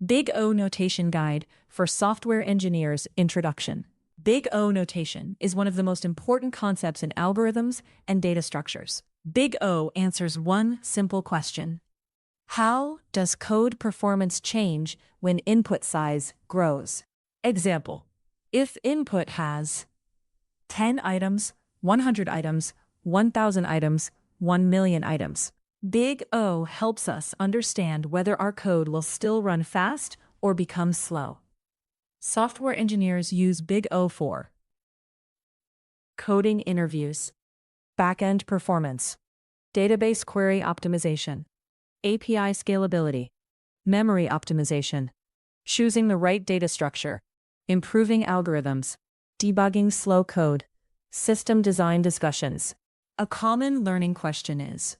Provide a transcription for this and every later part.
Big O Notation Guide for Software Engineers Introduction. Big O notation is one of the most important concepts in algorithms and data structures. Big O answers one simple question. How does code performance change when input size grows? Example: if input has 10 items, 100 items, 1,000 items, 1 million items. Big O helps us understand whether our code will still run fast or become slow. Software engineers use Big O for coding interviews, backend performance, database query optimization, API scalability, memory optimization, choosing the right data structure, improving algorithms, debugging slow code, system design discussions. A common learning question is,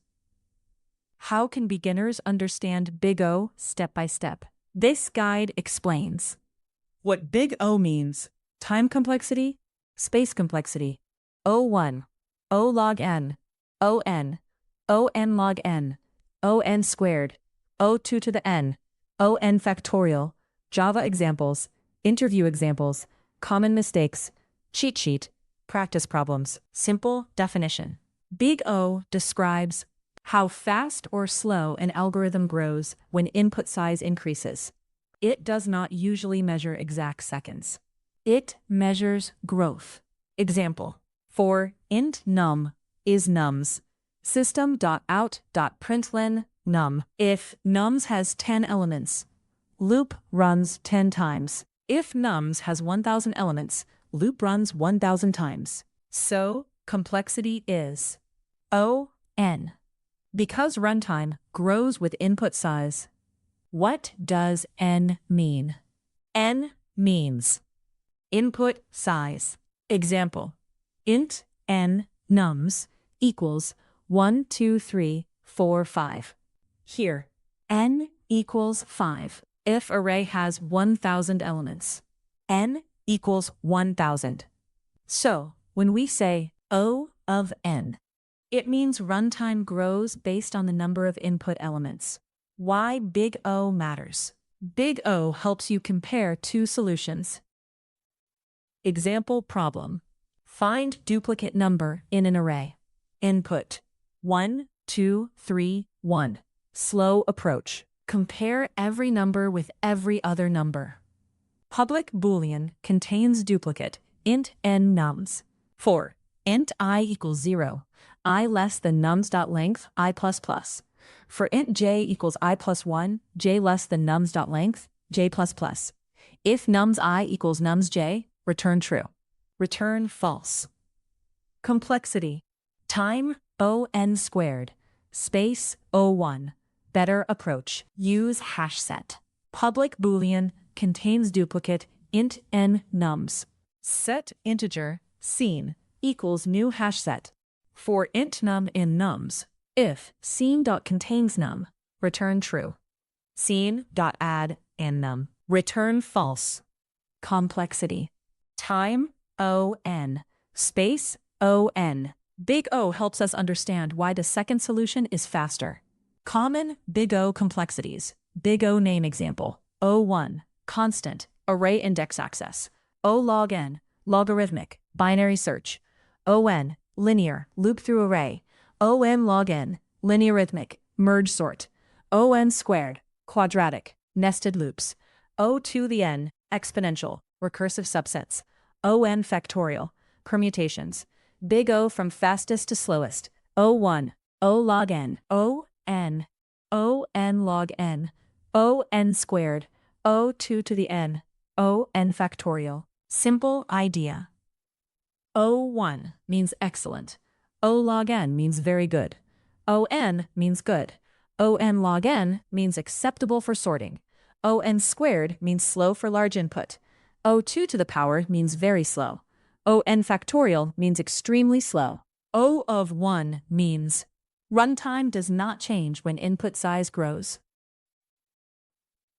how can beginners understand Big O step by step? This guide explains what Big O means: time complexity, space complexity, O1, O log n, On, On log n, On squared, O2 to the n, On factorial, Java examples, interview examples, common mistakes, cheat sheet, practice problems. Simple definition. Big O describes how fast or slow an algorithm grows when input size increases. It does not usually measure exact seconds. It measures growth. Example: for int num is nums, system.out.println num. If nums has 10 elements, loop runs 10 times. If nums has 1,000 elements, loop runs 1,000 times. So, complexity is O(n). Because runtime grows with input size. What does n mean? N means input size. Example: int n nums equals 1, 2, 3, 4, 5. Here, n equals 5. If array has 1,000 elements, n equals 1,000. So, when we say O of n, it means runtime grows based on the number of input elements. Why Big O matters. Big O helps you compare two solutions. Example problem: find duplicate number in an array. Input: 1, 2, 3, 1. Slow approach. Compare every number with every other number. Public Boolean contains duplicate, int n nums. For int I equals 0, I less than nums.length I plus plus. For int j equals I plus 1, j less than nums.length, j plus plus. If nums I equals nums j, return true. Return false. Complexity: time O(n) squared, space O1. Better approach: use hash set. Public Boolean contains duplicate, int n nums. Set integer scene equals new hash set. For int num in nums, if scene.contains num, return true. Scene.add in num, return false. Complexity: time O(n), space O(n). Big O helps us understand why the second solution is faster. Common Big O complexities. Big O name example: O1, constant, array index access. O log n, logarithmic, binary search. On, linear, loop through array. On log n, linearithmic, merge sort. On squared, quadratic, nested loops. O to the n, exponential, recursive subsets. On factorial, permutations. Big O from fastest to slowest. O1, O log n, O(n), On log n, On squared, O2 to the n, On factorial. Simple idea. O1 means excellent. O log n means very good. On means good. On log n means acceptable for sorting. On squared means slow for large input. O2 to the power means very slow. On factorial means extremely slow. O of 1 means runtime does not change when input size grows.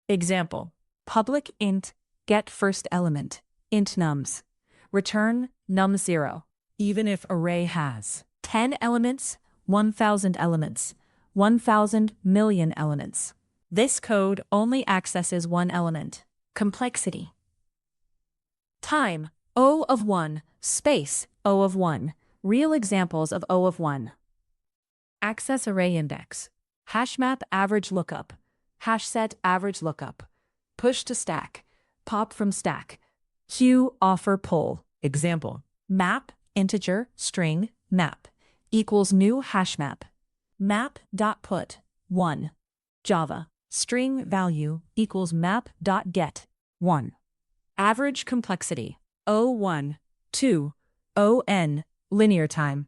Example: public int get first element, int nums. Return num0, even if array has 10 elements, 1,000 elements, 1,000 million elements. This code only accesses one element. Complexity. Time, O of 1, space, O of 1. Real examples of O of 1. Access array index. Hashmap average lookup. Hashset average lookup. Push to stack. Pop from stack. Queue offer pull. Example. Map, integer, string, map. Equals new hashmap. Map.put, 1. Java. String value equals map.get, 1. Average complexity. O1, 2. ON, linear time.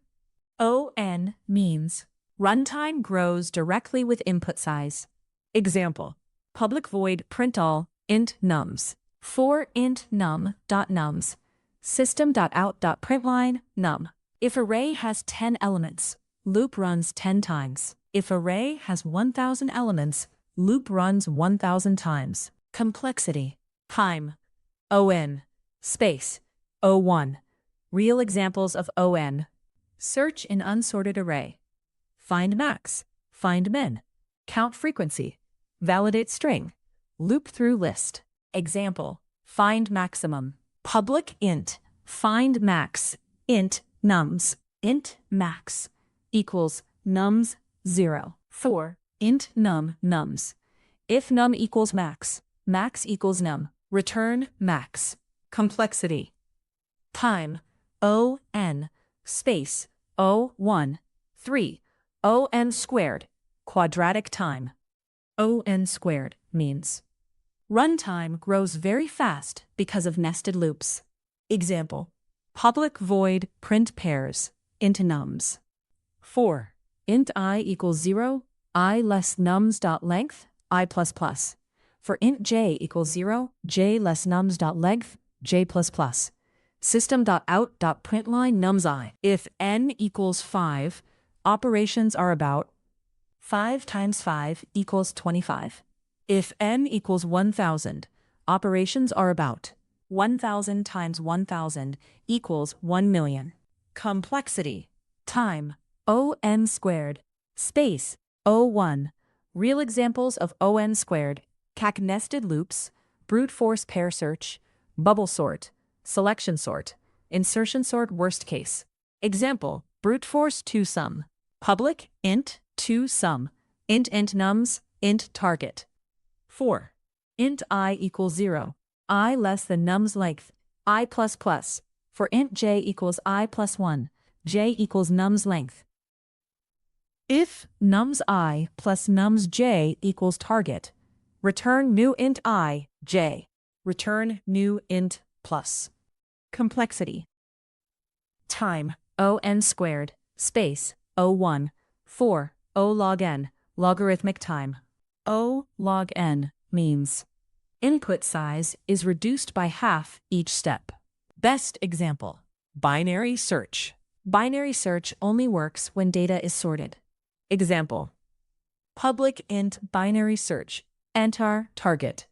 ON means runtime grows directly with input size. Example. Public void print all int nums. For int num.nums. System.out.println num. If array has 10 elements, loop runs 10 times. If array has 1,000 elements, loop runs 1,000 times. Complexity. Time. ON. Space. O1. Real examples of ON. Search in unsorted array. Find max. Find min. Count frequency. Validate string. Loop through list. Example. Find maximum. Public int. Find max. Int nums. Int max equals nums 0. 4. Int nums. If num equals max, max equals num. Return max. Complexity. Time. ON. Space. O1. 3. ON squared. Quadratic time. ON squared means runtime grows very fast because of nested loops. Example. Public void print pairs into nums. 4. Int I equals 0, I less nums.length, I++. For int j equals 0, j less nums.length, j++. System.out.println nums I. If n equals 5, operations are about 5 times 5 equals 25. If n equals 1,000, operations are about 1,000 times 1,000 equals 1,000,000. Complexity. Time. ON squared. Space. O1. Real examples of ON squared. CAC nested loops, brute force pair search, bubble sort, selection sort, insertion sort worst case. Example. Brute force 2sum. Public int 2sum. Int nums, int target. 4. Int I equals 0. I less than nums length, I++. For int j equals I+1, j equals nums length. If nums I plus nums j equals target, return new int I, j. Return new int plus. Complexity. Time. ON squared, space, O1, 4, O log n, logarithmic time. O log n means input size is reduced by half each step. Best example. Binary search. Binary search only works when data is sorted. Example. Public int binary search. Enter target.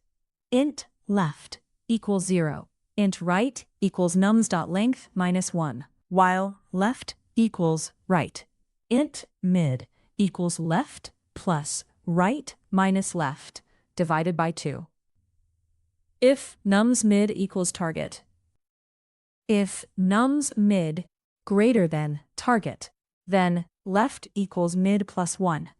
Int left equals 0. Int right equals nums.length minus 1. While left equals right. Int mid equals left plus right minus left divided by 2. If nums mid equals target. If nums mid greater than target, then left equals mid plus 1.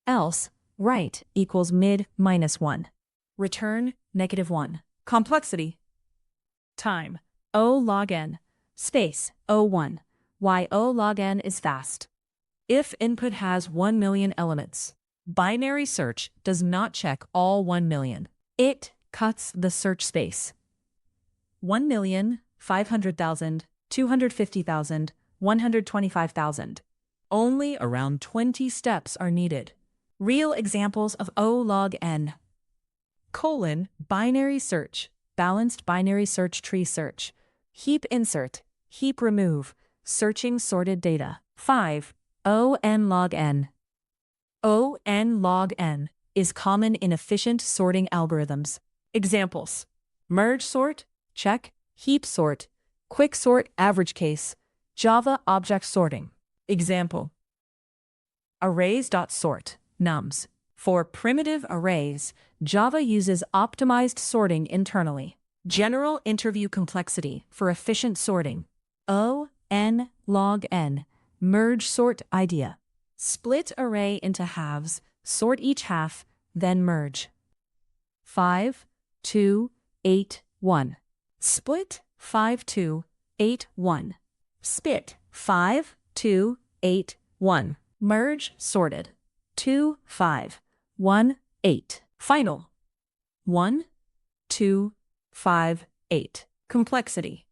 Else, right equals mid minus 1. Return -1. Complexity. Time. O log n. Space, O1. Why O log n is fast. If input has 1,000,000 elements, binary search does not check all 1,000,000. It cuts the search space. 1,000,000, 500,000, 250,000, 125,000. Only around 20 steps are needed. Real examples of O log n. Binary search, balanced binary search tree search, heap insert, heap remove, searching sorted data. 5. ON log n. ON log n is common in efficient sorting algorithms. Examples. Merge sort, check, heap sort, quick sort average case, Java object sorting. Example. Arrays.sort, nums, For primitive arrays, Java uses optimized sorting internally. General interview complexity for efficient sorting. O, n, log n. Merge sort idea. Split array into halves, sort each half, then merge. 5, 2, 8, 1. Split 5, 2, 8, 1. Split 5, 2, 8, 1. Merge sorted. 2, 5, 1, 8. Final. 1, 2, 5, 8. Complexity.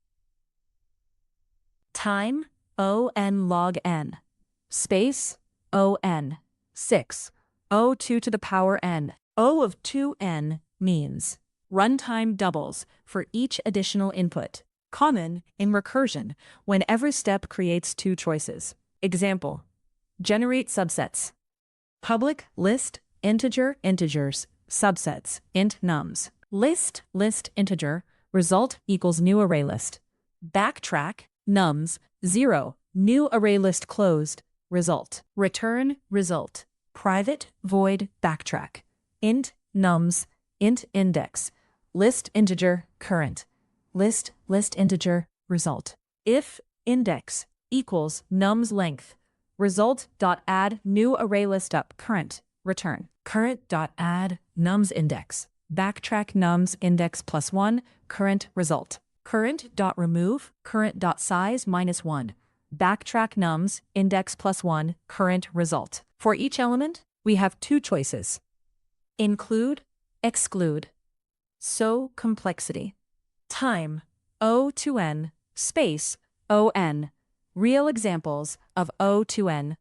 Time, O(n) log n. Space, O(n). 6. O2 to the power n. O of 2n means runtime doubles for each additional input. Common in recursion when every step creates two choices. Example: generate subsets. Public list integer integers subsets int nums. List integer result equals new array list. Backtrack nums 0 new array list closed result. Return result. Private void backtrack. Int nums int index. List integer current. List integer result. If index equals nums length result dot add new array list up current return. Current dot add nums index. Backtrack nums index plus 1 current result. Current dot remove current dot size -1. Backtrack nums index plus 1 current result. For each element, we have two choices: include, exclude. So complexity. Time, O(n) space O(n). Real examples of O(n).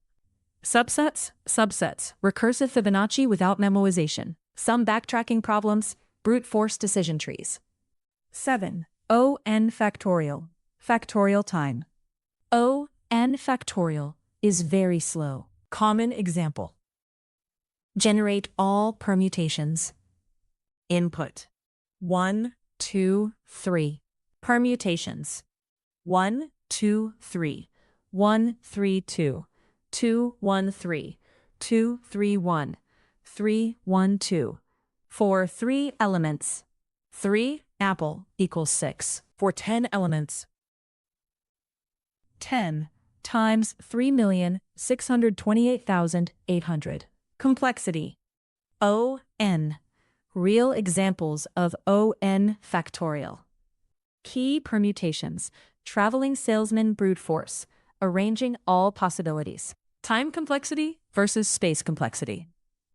Subsets, recursive Fibonacci without memoization. Some backtracking problems, brute force decision trees. 7. O(n) factorial. Factorial time. O(n) factorial is very slow. Common example. Generate all permutations. Input 1, 2, 3. Permutations 1, 2, 3. 1, 3, 2. 2, 1, 3. 2, 3, 1. 3, 1, 2. For 3 elements. 3 apple equals 6. For 10 elements. 10 times 3,628,800. Complexity. O(n). Real examples of O(n) factorial. Key permutations. Traveling salesman brute force. Arranging all possibilities. Time complexity versus space complexity.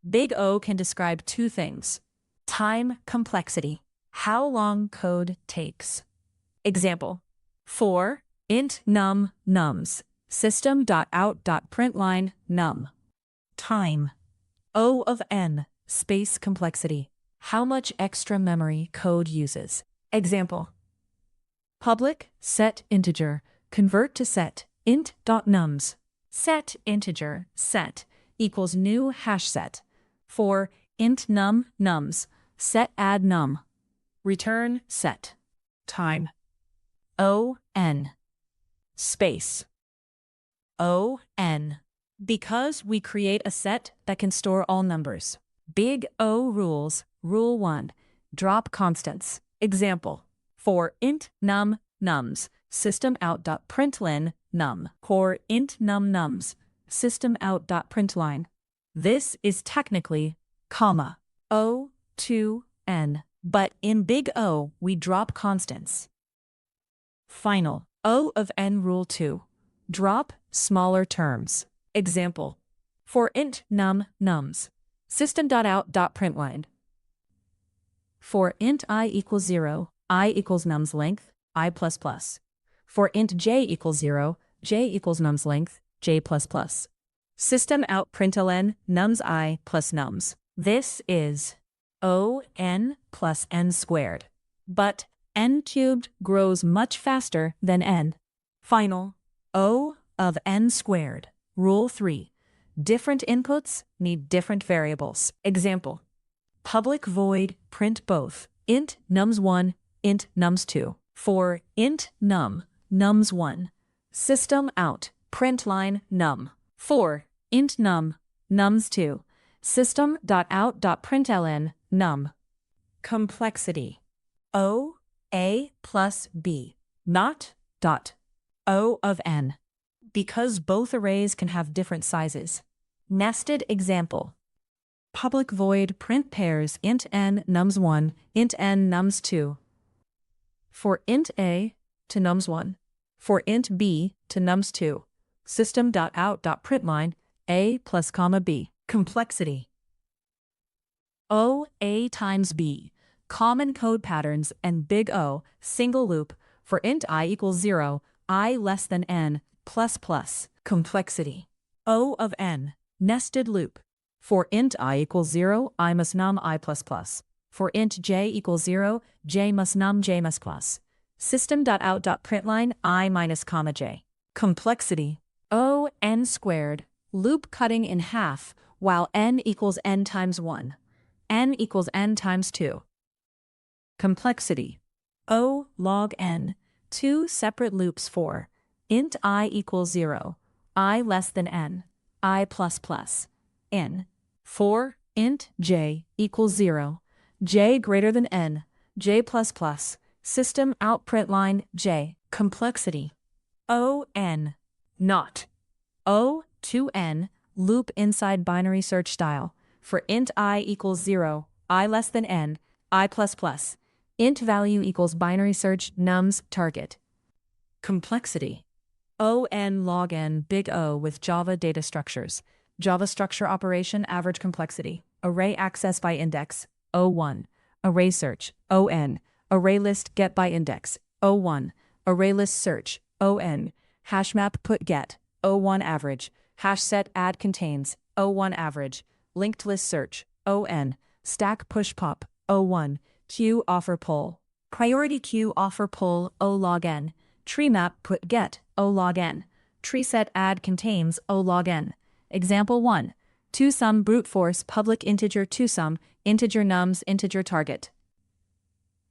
Big O can describe two things. Time complexity. How long code takes. Example. For int num nums. System.out.println num. Time. O of n. Space complexity. How much extra memory code uses. Example. Public set integer. Convert to set int.nums. Set integer set equals new hash set. For int num nums. Set add num. Return set. Time. O(n). Space. O(n). Because we create a set that can store all numbers. Big O rules. Rule 1. Drop constants. Example. For int num nums. Systemout.println num. For int num nums. Systemout.println. This is technically comma. O(n). But in big O, we drop constants. Final. O of n rule 2. Drop smaller terms. Example. For int num nums. System.out.println. For int I equals 0, I equals nums length, I++. For int j equals 0, j equals nums length, j++. System out println nums I plus nums. This is O(n) plus n squared. But n cubed grows much faster than n. Final. O of n squared. Rule 3. Different inputs need different variables. Example. Public void print both int nums1, int nums2. For int num nums1. System out println num. For int num nums2. System.out.println num. Complexity. O, A plus B. Not, dot. O of n. Because both arrays can have different sizes. Nested example. Public void print pairs int n nums1, int n nums2. For int a to nums1, for int b to nums2. System.out.println a plus comma b. Complexity. O, A times B. Common code patterns and big O, single loop, for int I equals 0, I less than n, plus plus. Complexity. O of n. Nested loop. For int I equals 0, I must num I plus plus. For int j equals 0, j must num j must plus. System.out.println I minus comma j. Complexity. O n squared. Loop cutting in half, while n equals n times 1. N equals n times 2. Complexity. O log n. Two separate loops for int I equals 0, I less than n, I plus plus, n. For int j equals 0, j greater than n, j plus plus, system out println j. Complexity. O n. Not. O to n, loop inside binary search style. For int I equals 0, I less than n, I plus plus. Int value equals binary search nums target. Complexity. O n log n big O with Java data structures. Java structure operation average complexity. Array access by index, O1. Array search, On. Array list get by index, O1. Array list search, On. Hash map put get, O1 average. Hash set add contains, O1 average. Linked list search, On. Stack push pop, O1. Queue offer pull. Priority queue offer pull, O log n. Tree map put get, O log n. Tree set add contains, O log n. Example 1. ToSum brute force public integer ToSum, integer nums integer target.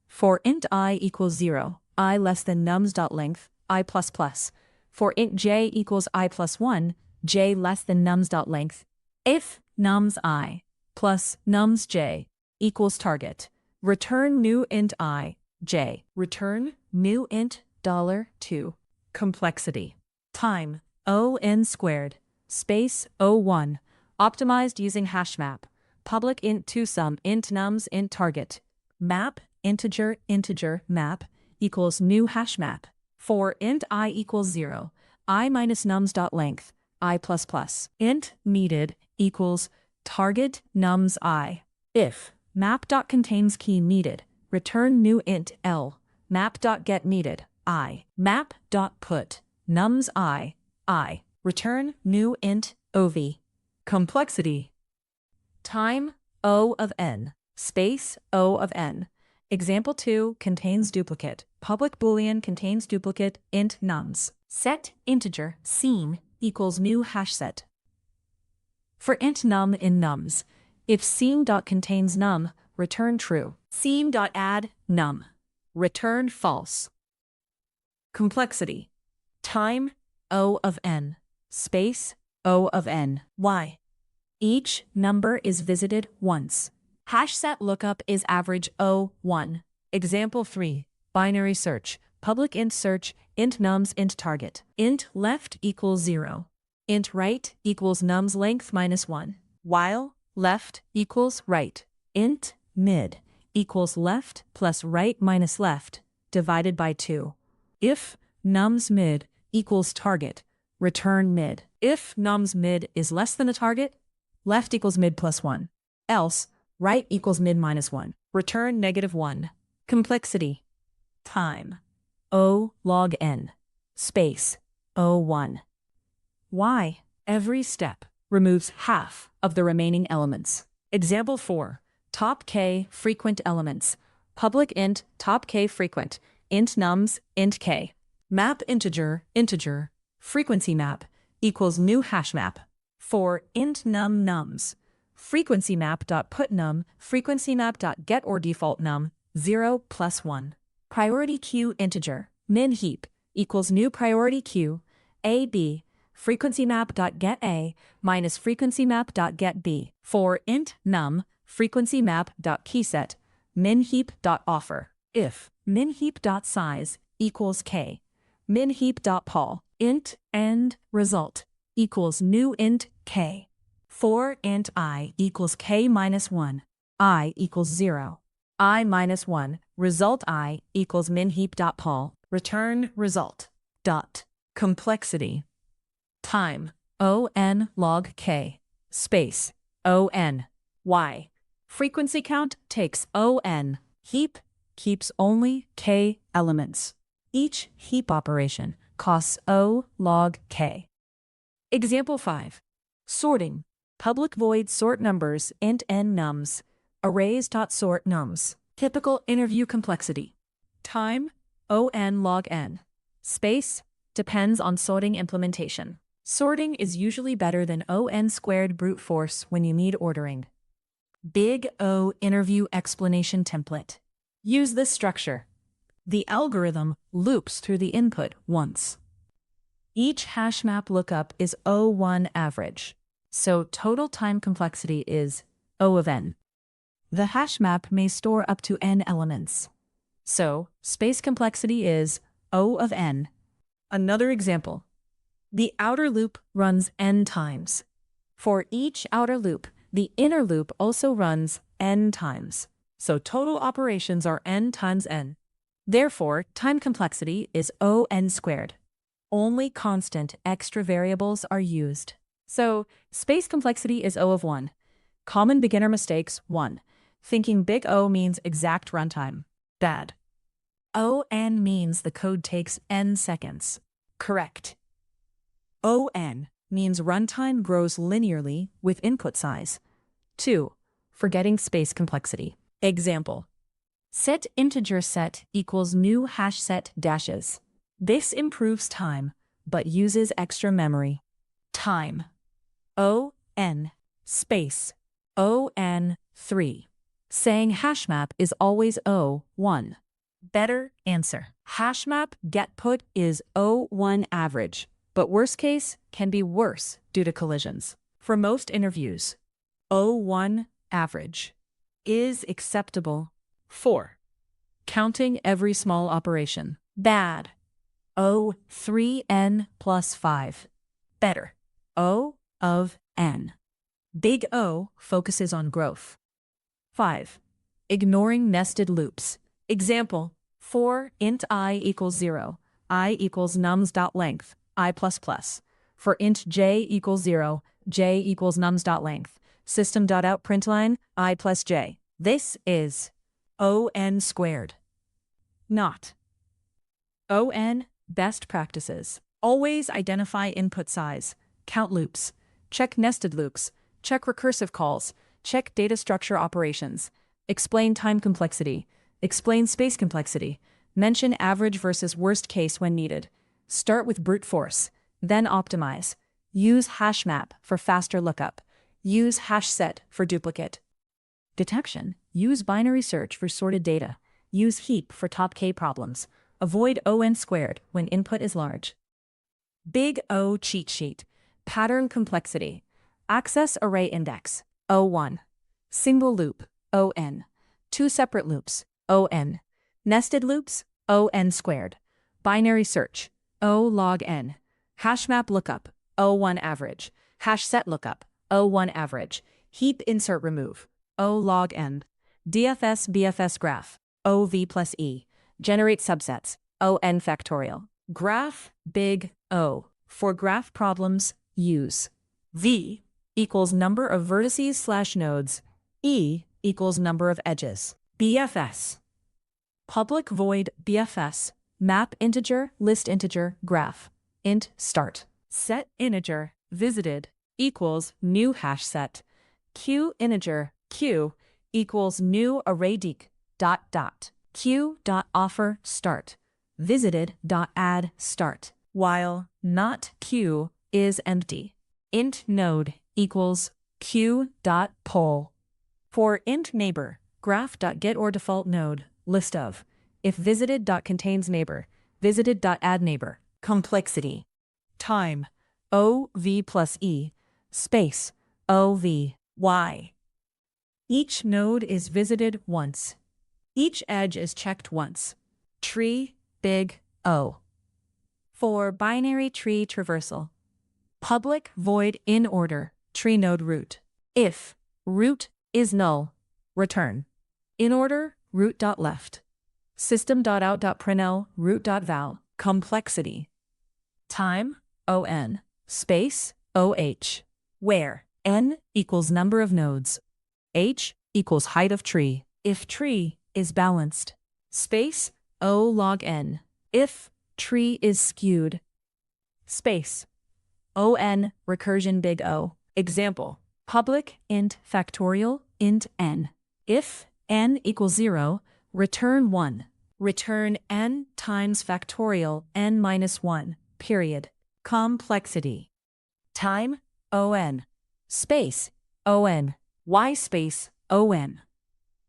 For int I equals 0, I less than nums.length, I plus plus. For int j equals I plus 1, j less than nums.length. If nums I plus nums j equals target, return new int I, j. Return new int $2. Complexity. Time, O n squared, space O1, optimized using hash map. Public int ToSum int nums int target. Map, integer map, equals new hash map. For int I equals 0, I minus nums.length, I plus plus. Int needed equals target nums I. If map.contains key needed, return new int L. Map.get needed, I. Map.put nums I. Return new int OV. Complexity. Time, O of n, space O of n. Example 2 contains duplicate. Public boolean contains duplicate int nums. Set integer seam equals new hash set. For int num in nums, if seam.contains num, return true. Seam.add num, return false. Complexity. Time, O of n, space O of n. Y. Each number is visited once. Hash set lookup is average O1. Example 3. Binary search. Public int search, int nums int target. Int left equals 0. Int right equals nums length minus 1. While left equals right. Int mid equals left plus right minus left divided by 2. If nums mid equals target, return mid. If nums mid is less than a target, left equals mid plus 1. Else, right equals mid minus 1. Return -1. Complexity. Time. O log n. Space. O1. Y. Every step removes half of the remaining elements. Example 4. Top k frequent elements. Public int top k frequent. Int nums int k. Map integer frequency map equals new hash map. For int num nums, frequency map.put num, frequency map.get or default num, 0 plus 1. Priority queue integer, min heap, equals new priority queue, AB, frequencymap.getA minus frequencymap.getB. For int num, frequencymap.keyset minheap.offer. If minheap.size equals k, minheap.pol int end result equals new int k. For int I equals k minus 1, I equals 0, I minus 1, result I equals minheap.pol, return result. Dot. Complexity. Time, O(n) log k, space, O(n), y. Frequency count takes O(n). Heap keeps only k elements. Each heap operation costs O log k. Example 5. Sorting. Public void sort numbers int n nums. Arrays.sort nums. Typical interview complexity. Time, O(n) log n. Space depends on sorting implementation. Sorting is usually better than O(n) squared brute force when you need ordering. Big O interview explanation template. Use this structure. The algorithm loops through the input once. Each hash map lookup is O(1) average, so total time complexity is O of n. The hash map may store up to n elements, so space complexity is O of n. Another example. The outer loop runs n times. For each outer loop, the inner loop also runs n times, so total operations are n times n. Therefore, time complexity is O(n) squared. Only constant extra variables are used. So, space complexity is O of 1. Common beginner mistakes 1. Thinking big O means exact runtime. Bad. O(n) means the code takes n seconds. Correct. O(n) means runtime grows linearly with input size. 2. Forgetting space complexity. Example. Set integer set equals new hash set dashes. This improves time, but uses extra memory. Time. O(n) space O(n) 3. Saying hashmap is always O(1). Better answer. Hashmap getPut is O(1) average, but worst case can be worse due to collisions. For most interviews, O(1) average is acceptable. 4. Counting every small operation. Bad. O(3n plus 5). Better. O of n. Big O focuses on growth. 5. Ignoring nested loops. Example. For int I equals 0, I equals nums.length, I++. For int j equals 0, j equals nums.length, system.out.println, I plus j. This is O(n) squared. Not. O(n) best practices. Always identify input size, count loops, check nested loops, check recursive calls, check data structure operations, explain time complexity, explain space complexity, mention average versus worst case when needed, start with brute force, then optimize, use hashmap for faster lookup, use hashset for duplicate. Detection. Use binary search for sorted data, use heap for top k problems, avoid O(n) squared when input is large. Big O cheat sheet. Pattern complexity. Access array index, O(1). Single loop, O(n). Two separate loops, O(n). Nested loops, O(n) squared. Binary search, O log n. Hashmap lookup, O(1) average. Hashset lookup, O(1) average. Heap insert remove, O log n. DFS BFS graph, OV plus E. Generate subsets, O(n) factorial. Graph, big O. For graph problems, use V equals number of vertices/nodes, E equals number of edges. BFS. Public void BFS, map integer, list integer, graph, int start. Set integer, visited, equals new hash set. Q integer, Q, equals new array deq, dot dot. Q dot offer start. Visited dot add start. While not Q is empty. Int node equals Q dot poll. For int neighbor, graph dot get or default node, list of. If visited dot contains neighbor, visited dot add neighbor. Complexity. Time, OV plus E, space, OV, Y. Each node is visited once. Each edge is checked once. Tree, big O. For binary tree traversal. Public void in order, tree node root. If root is null, return. In order, root.left. System.out.println, root.val, complexity. Time, ON, space, OH. Where N equals number of nodes. H equals height of tree. If tree is balanced. Space, O log N. If tree is skewed. Space. ON recursion big O. Example. Public int factorial int n. If n equals 0, return 1. Return n times factorial n minus 1, period. Complexity. Time, ON. Space, ON. Y space, ON.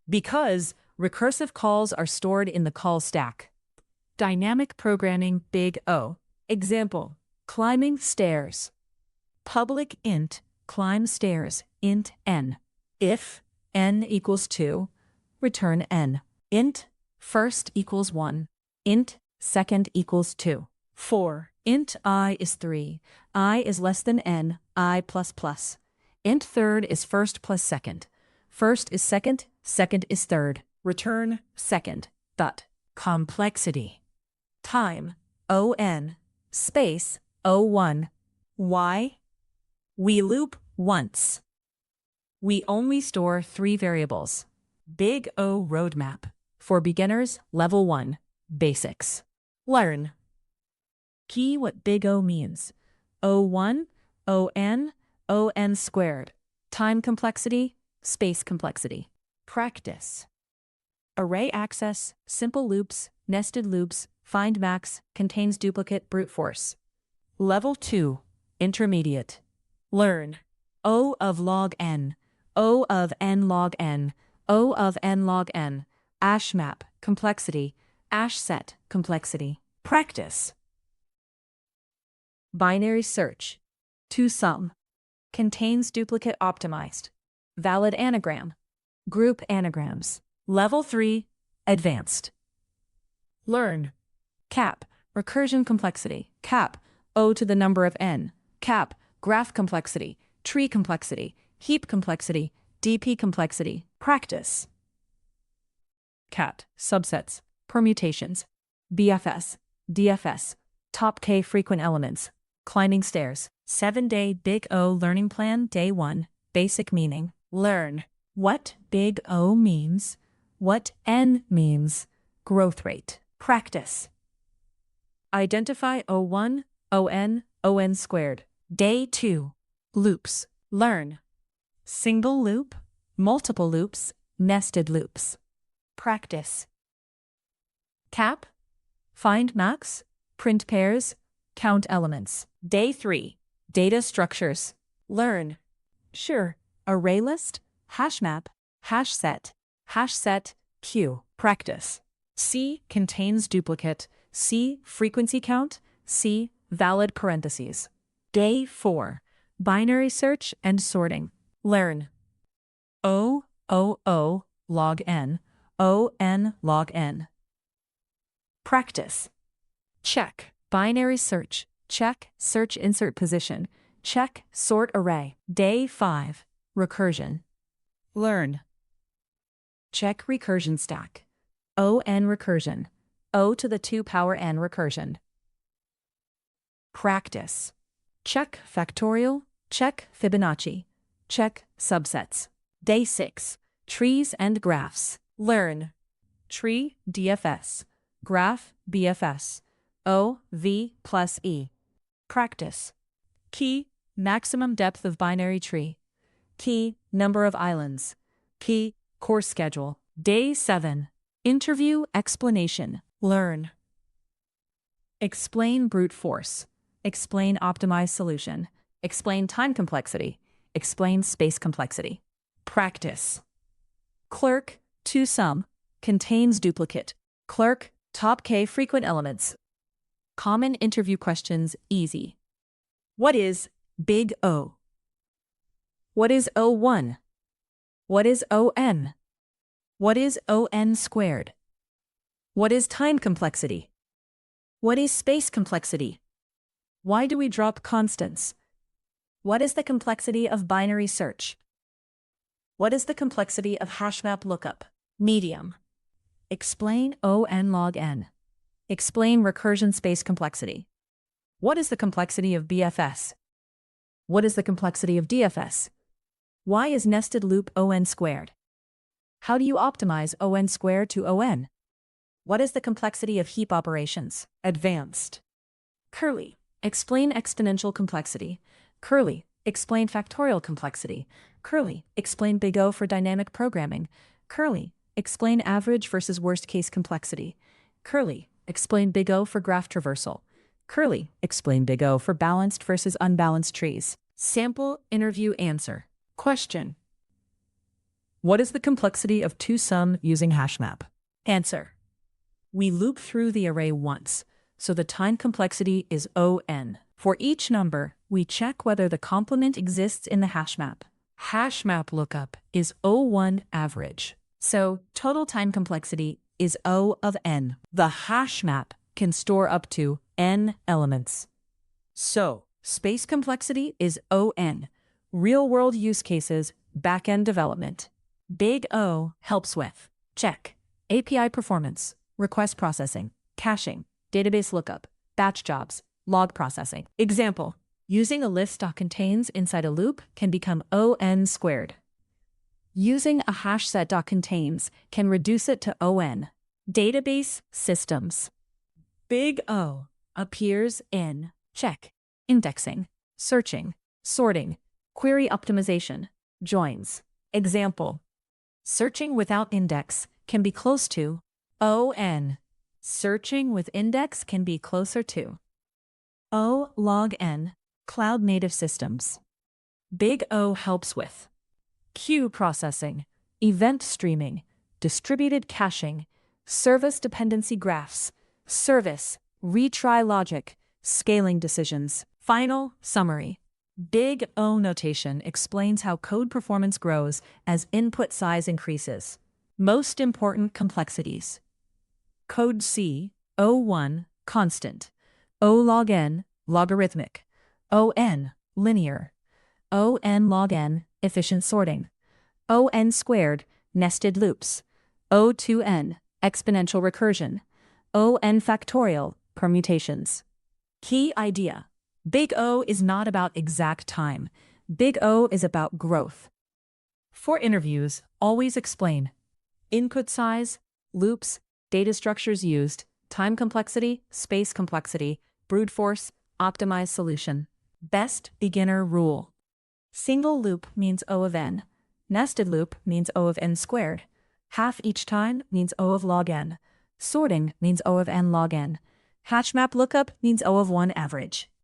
Because recursive calls are stored in the call stack. Dynamic programming big O. Example. Climbing stairs. Public int climb stairs int n. If n equals 2, return n. Int first equals 1. Int second equals 2. 4. Int I is 3. I is less than n, I plus plus. Int third is first plus second. First is second, second is third. Return second. Dot. Complexity. Time, ON, space, O1. Why? We loop once. We only store 3 variables. Big O roadmap. For beginners, level 1. Basics. Learn. Key what big O means. O1, ON, ON squared. Time complexity, space complexity. Practice. Array access, simple loops, nested loops, find max, contains duplicate, brute force. Level 2. Intermediate. Learn. O of log n. O of n log n. O of n log n. Ash map, complexity. Ash set, complexity. Practice. Binary search. To sum. Contains duplicate optimized. Valid anagram. Group anagrams. Level 3. Advanced. Learn. Cap. Recursion complexity. Cap. O to the number of n. Cap. Graph complexity. Tree complexity. Heap complexity. DP complexity. Practice. Cat. Subsets. Permutations. BFS. DFS. Top K frequent elements. Climbing stairs. 7-day Big O learning plan. Day 1. Basic meaning. Learn. What Big O means. What N means. Growth rate. Practice. Identify O1, ON, ON squared. Day 2. Loops. Learn. Single loop, multiple loops, nested loops. Practice. Cap. Find max, print pairs, count elements. Day 3. Data structures. Learn. Sure. Array list, hash map, hash set, queue. Practice. C contains duplicate. C frequency count. C valid parentheses. Day 4. Binary search and sorting. Learn. O log n. ON log n. Practice. Check. Binary search. Check. Search insert position. Check. Sort array. Day 5. Recursion. Learn. Check recursion stack. ON recursion. O to the 2 power n recursion. Practice. Check factorial. Check Fibonacci. Check subsets. Day 6. Trees and graphs. Learn. Tree DFS. Graph BFS. O V plus E. Practice. Key maximum depth of binary tree. Key number of islands. Key course schedule. Day 7. Interview explanation. Learn. Explain brute force. Explain optimized solution. Explain time complexity. Explain space complexity. Practice. Clerk, to sum, contains duplicate. Clerk, top K frequent elements. Common interview questions, easy. What is big O? What is O1? What is ON? What is ON squared? What is time complexity? What is space complexity? Why do we drop constants? What is the complexity of binary search? What is the complexity of hashmap lookup? Medium. Explain ON log n. Explain recursion space complexity. What is the complexity of BFS? What is the complexity of DFS? Why is nested loop ON squared? How do you optimize ON squared to ON? What is the complexity of heap operations? Advanced. Curly. Explain exponential complexity. Curly. Explain factorial complexity. Curly. Explain big O for dynamic programming. Curly. Explain average versus worst case complexity. Curly. Explain big O for graph traversal. Curly. Explain big O for balanced versus unbalanced trees. Sample interview answer. Question. What is the complexity of two-sum using hashmap? Answer. We loop through the array once, so the time complexity is ON. For each number, we check whether the complement exists in the hashmap. Hashmap lookup is O1 average. So total time complexity is O of n. The hashmap can store up to n elements. So space complexity is ON. Real-world use cases, backend development. Big O helps with check, API performance, request processing, caching, database lookup, batch jobs, log processing. Example, using a list.contains inside a loop can become ON squared. Using a hash set.contains can reduce it to ON. Database systems. Big O appears in check, indexing, searching, sorting, query optimization, joins. Example, searching without index can be close to ON. Searching with index can be closer to O log n. Cloud native systems. Big O helps with queue processing, event streaming, distributed caching, service dependency graphs, service, retry logic, scaling decisions. Final summary. Big O notation explains how code performance grows as input size increases. Most important complexities. Code C, O1, constant. O log n, logarithmic. ON, linear. ON log n, efficient sorting. ON squared, nested loops. O2n, exponential recursion. ON factorial, permutations. Key idea. Big O is not about exact time. Big O is about growth. For interviews, always explain input size, loops, data structures used, time complexity, space complexity, brute force, optimized solution. Best beginner rule. Single loop means O of n. Nested loop means O of n squared. Half each time means O of log n. Sorting means O of n log n. Hashmap lookup means O of 1 average.